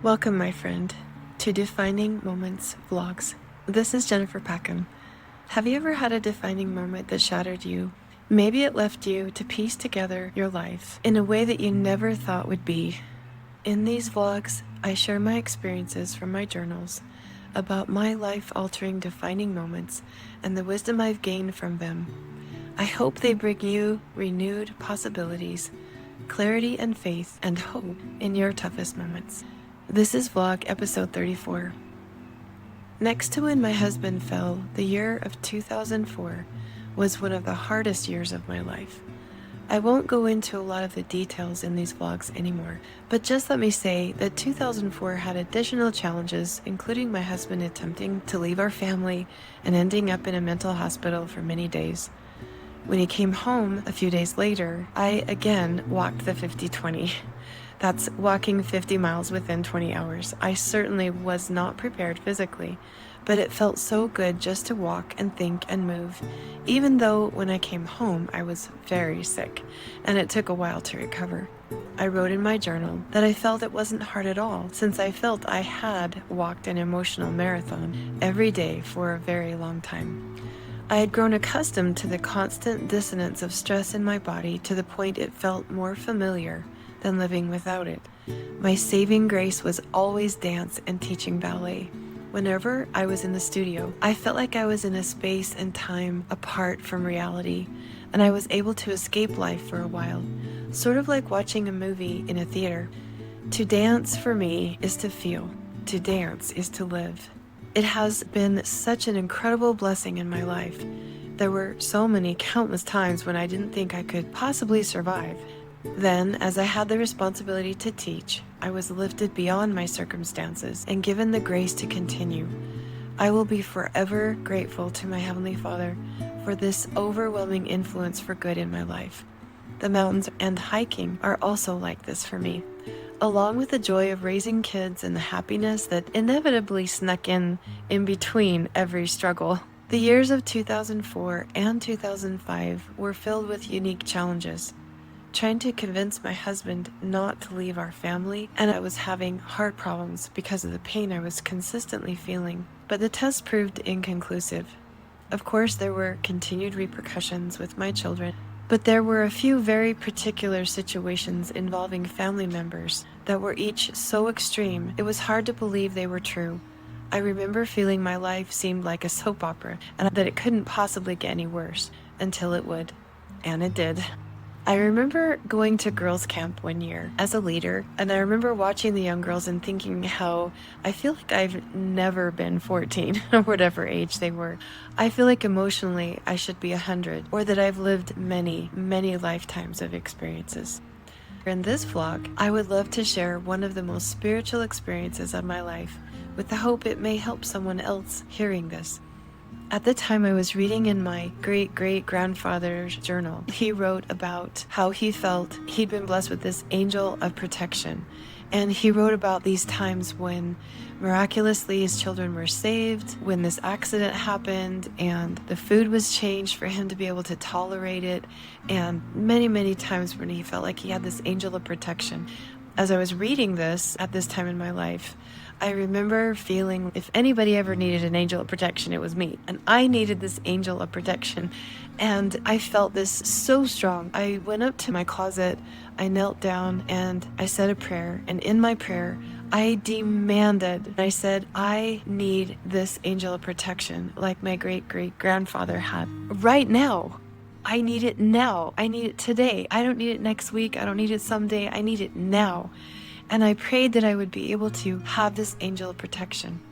Welcome, my friend, to Defining Moments Vlogs. This is Jennifer Packham. Have you ever had a defining moment that shattered you? Maybe it left you to piece together your life in a way that you never thought would be. In these vlogs, I share my experiences from my journals about my life-altering defining moments and the wisdom I've gained from them. I hope they bring you renewed possibilities, clarity and faith, and hope in your toughest moments. This is vlog episode 34. Next to when my husband fell, the year of 2004 was one of the hardest years of my life. I won't go into a lot of the details in these vlogs anymore, but just let me say that 2004 had additional challenges, including my husband attempting to leave our family and ending up in a mental hospital for many days. When he came home a few days later, I again walked the 50-20. That's walking 50 miles within 20 hours. I certainly was not prepared physically, but it felt so good just to walk and think and move, even though when I came home I was very sick and it took a while to recover. I wrote in my journal that I felt it wasn't hard at all, since I felt I had walked an emotional marathon every day for a very long time. I had grown accustomed to the constant dissonance of stress in my body to the point it felt more familiar than living without it. My saving grace was always dance and teaching ballet. Whenever I was in the studio, I felt like I was in a space and time apart from reality, and I was able to escape life for a while, sort of like watching a movie in a theater. To dance for me is to feel. To dance is to live. It has been such an incredible blessing in my life. There were so many countless times when I didn't think I could possibly survive. Then, as I had the responsibility to teach, I was lifted beyond my circumstances and given the grace to continue. I will be forever grateful to my Heavenly Father for this overwhelming influence for good in my life. The mountains and hiking are also like this for me, along with the joy of raising kids and the happiness that inevitably snuck in between every struggle. The years of 2004 and 2005 were filled with unique challenges. Trying to convince my husband not to leave our family, and I was having heart problems because of the pain I was consistently feeling. But the test proved inconclusive. Of course, there were continued repercussions with my children, but there were a few very particular situations involving family members that were each so extreme it was hard to believe they were true. I remember feeling my life seemed like a soap opera and that it couldn't possibly get any worse until it would. And it did. I remember going to girls' camp one year as a leader, and I remember watching the young girls and thinking how I feel like I've never been 14 or whatever age they were. I feel like emotionally I should be 100, or that I've lived many, many lifetimes of experiences. In this vlog, I would love to share one of the most spiritual experiences of my life with the hope it may help someone else hearing this. At the time, I was reading in my great-great-grandfather's journal. He wrote about how he felt he'd been blessed with this angel of protection. And he wrote about these times when miraculously his children were saved, when this accident happened, and the food was changed for him to be able to tolerate it, and many, many times when he felt like he had this angel of protection. As I was reading this at this time in my life, I remember feeling if anybody ever needed an angel of protection, it was me. And I needed this angel of protection. And I felt this so strong. I went up to my closet, I knelt down, and I said a prayer. And in my prayer, I demanded, I said, I need this angel of protection like my great-great-grandfather had right now. I need it now. I need it today. I don't need it next week. I don't need it someday. I need it now. And I prayed that I would be able to have this angel of protection.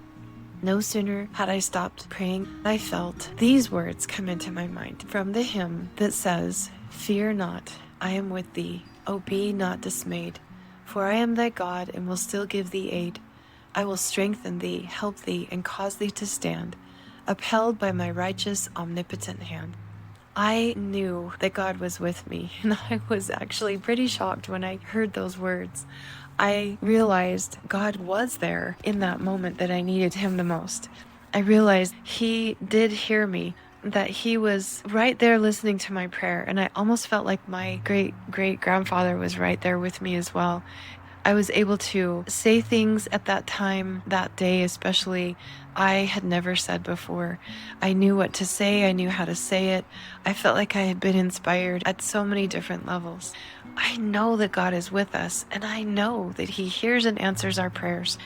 No sooner had I stopped praying, I felt these words come into my mind from the hymn that says, "Fear not, I am with thee. O be not dismayed. For I am thy God and will still give thee aid. I will strengthen thee, help thee, and cause thee to stand, upheld by my righteous, omnipotent hand." I knew that God was with me, and I was actually pretty shocked when I heard those words. I realized God was there in that moment that I needed him the most. I realized he did hear me, that he was right there listening to my prayer, and I almost felt like my great-great-grandfather was right there with me as well. I was able to say things at that time, that day especially, I had never said before. I knew what to say, I knew how to say it. I felt like I had been inspired at so many different levels. I know that God is with us, and I know that He hears and answers our prayers.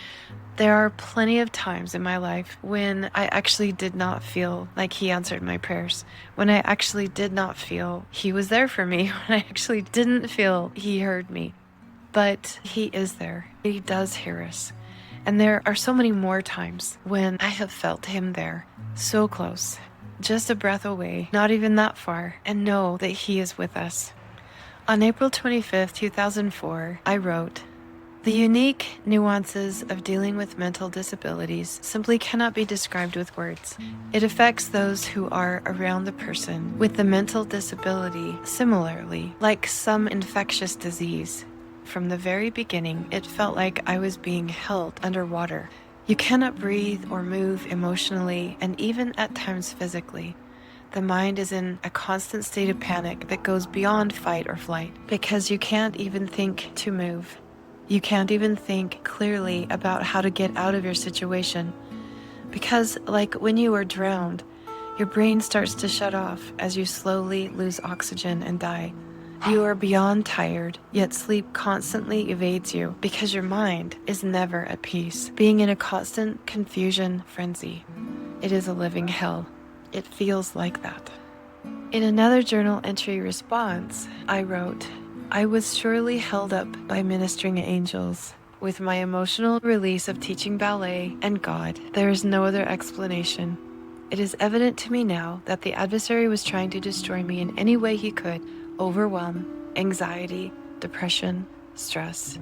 There are plenty of times in my life when I actually did not feel like He answered my prayers, when I actually did not feel He was there for me, when I actually didn't feel He heard me. But He is there. He does hear us. And there are so many more times when I have felt Him there, so close, just a breath away, not even that far, and know that He is with us. On April 25th, 2004, I wrote, "The unique nuances of dealing with mental disabilities simply cannot be described with words. It affects those who are around the person with the mental disability similarly, like some infectious disease. From the very beginning, it felt like I was being held underwater. You cannot breathe or move emotionally and even at times physically. The mind is in a constant state of panic that goes beyond fight or flight because you can't even think to move. You can't even think clearly about how to get out of your situation. Because, like when you are drowned, your brain starts to shut off as you slowly lose oxygen and die. You are beyond tired, yet sleep constantly evades you because your mind is never at peace, being in a constant confusion frenzy. It is a living hell. It feels like that." In another journal entry response, I wrote, "I was surely held up by ministering angels. With my emotional release of teaching ballet and God, there is no other explanation. It is evident to me now that the adversary was trying to destroy me in any way he could. Overwhelm, anxiety, depression, stress.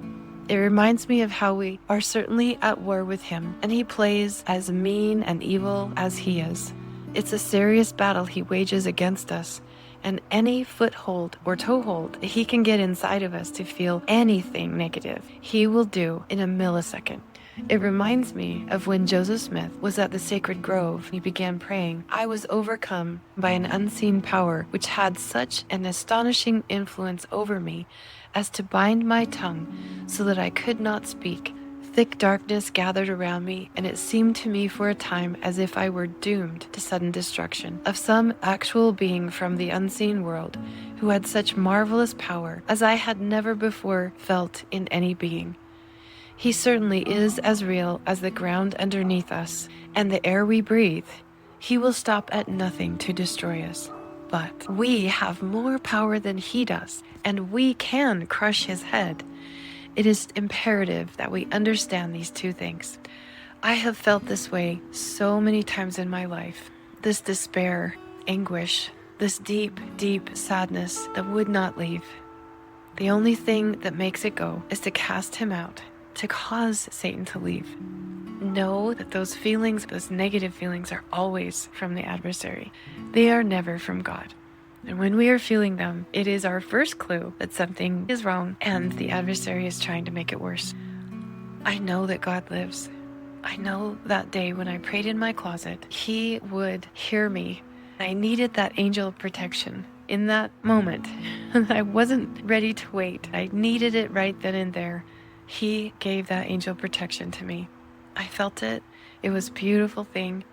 It reminds me of how we are certainly at war with him, and he plays as mean and evil as he is. It's a serious battle he wages against us, and any foothold or toehold he can get inside of us to feel anything negative, he will do in a millisecond. It reminds me of when Joseph Smith was at the sacred grove and he began praying. I was overcome by an unseen power which had such an astonishing influence over me as to bind my tongue so that I could not speak. Thick darkness gathered around me, and it seemed to me for a time as if I were doomed to sudden destruction of some actual being from the unseen world who had such marvelous power as I had never before felt in any being. He certainly is as real as the ground underneath us and the air we breathe. He will stop at nothing to destroy us. But we have more power than he does, and we can crush his head. It is imperative that we understand these two things. I have felt this way so many times in my life. This despair, anguish, this deep, deep sadness that would not leave. The only thing that makes it go is to cast him out, to cause Satan to leave. Know that those feelings, those negative feelings, are always from the adversary. They are never from God. And when we are feeling them, it is our first clue that something is wrong and the adversary is trying to make it worse. I know that God lives. I know that day when I prayed in my closet, he would hear me. I needed that angel of protection in that moment. I wasn't ready to wait. I needed it right then and there. He gave that angel protection to me. I felt it. It was a beautiful thing.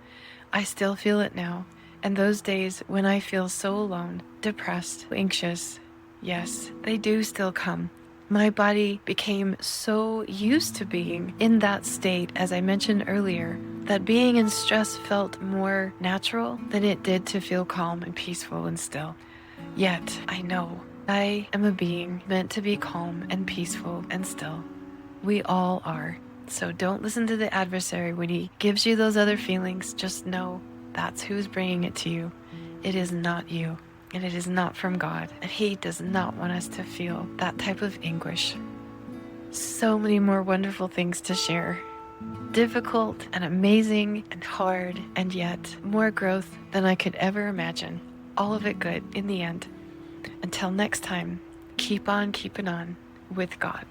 I still feel it now. And those days when I feel so alone, depressed, anxious, yes, they do still come. My body became so used to being in that state, as I mentioned earlier, that being in stress felt more natural than it did to feel calm and peaceful and still. Yet, I know I am a being meant to be calm and peaceful and still. We all are. So don't listen to the adversary when he gives you those other feelings. Just know that's who's bringing it to you. It is not you, and it is not from God, and he does not want us to feel that type of anguish. So many more wonderful things to share. Difficult and amazing and hard, and yet more growth than I could ever imagine. All of it good in the end. Until next time, keep on keeping on with God.